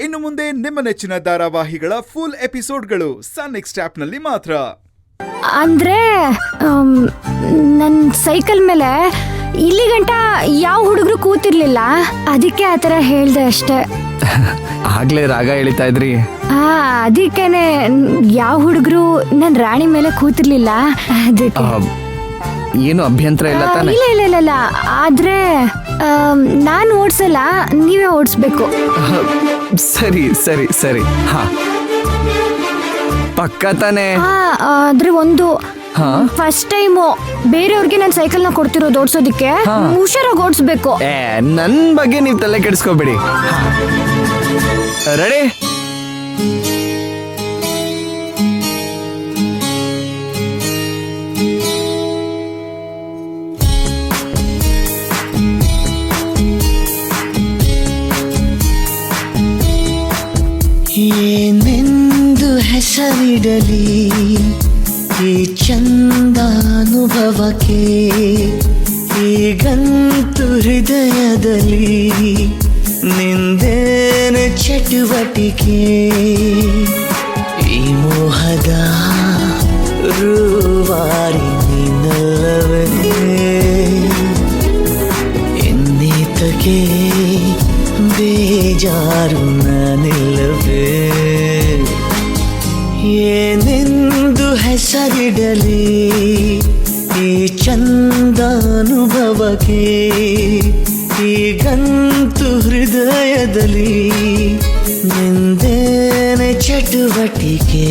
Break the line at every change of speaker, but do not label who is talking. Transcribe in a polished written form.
ಇನ್ನು ಮುಂದೆ ನಿಮ್ಮ ನೆಚ್ಚಿನ ಧಾರಾವಾಹಿಗಳ ಫುಲ್ ಎಪಿಸೋಡ್ಗಳು ಸನ್ ನೆಕ್ಸ್ಟ್ ಆಪ್ನಲ್ಲಿ ಮಾತ್ರ.
ಅಂದ್ರೆ ನನ್ನ ಸೈಕಲ್ ಮೇಲೆ ಇಲ್ಲಿ ಗಂಟ ಯಾವ ಹುಡುಗರು ಕೂತಿರ್ಲಿಲ್ಲ, ಅದಕ್ಕೆ ಆತರ ಹೇಳ್ದೆ ಅಷ್ಟೇ.
ಆಗ್ಲೇ ರಾಗ ಎಳಿತಾ ಇದ್ರಿ.
ಅದಕ್ಕೇನೆ ಯಾವ ಹುಡುಗರು ನನ್ ರಾಣಿ ಮೇಲೆ ಕೂತಿರ್ಲಿಲ್ಲ, ಅದಕ್ಕೆ.
ಏನು ಅಭ್ಯಂತರ ಇಲ್ಲ ತಾನೆ?
ಇಲ್ಲ, ಆದ್ರೆ ನಾನು ಓಡ್ಸಲ್ಲ, ನೀವೇ ಓಡಿಸ್ಬೇಕು.
ಸರಿ ಹಾ, ಪಕ್ಕ ತಾನೆ?
ಆದ್ರೆ ಒಂದು ಫಸ್ಟ್ ಟೈಮು ಬೇರೆಯವ್ರಿಗೆ ನನ್ನ ಸೈಕಲ್ನ ಕೊಡ್ತಿರೋದು ಓಡಿಸೋದಿಕ್ಕೆ, ಹುಷಾರಾಗಿ ಓಡಿಸ್ಬೇಕು.
ನನ್ ಬಗ್ಗೆ ನೀವ್ ತಲೆ ಕೆಡಿಸ್ಕೋಬೇಡಿ. ರೆಡಿ?
ಏನೆಂದು ಹೆಸರಿಡಲಿ ಈ ಚಂದಾನುಭವಕ್ಕೆ, ಈಗಂತೂ ಹೃದಯದಲ್ಲಿ ನಿಂದೇನ ಚಟುವಟಿಕೆ. ಈ ಮೋಹದ ರೂವಾರಿ ನಿನ್ನಲ್ಲವೇ, ಇನ್ನೀತಕ್ಕೆ ಬೇಜಾರು ನಾನಿಲ್ಲವೇ. ಏನೆಂದು ಹೆಸರಿಡಲಿ ಈ ಚಂದಾನುಭವಕ್ಕೆ, ಈಗಂತೂ ಹೃದಯದಲ್ಲಿ ನಿಂದೇನೆ ಚಟುವಟಿಕೆ.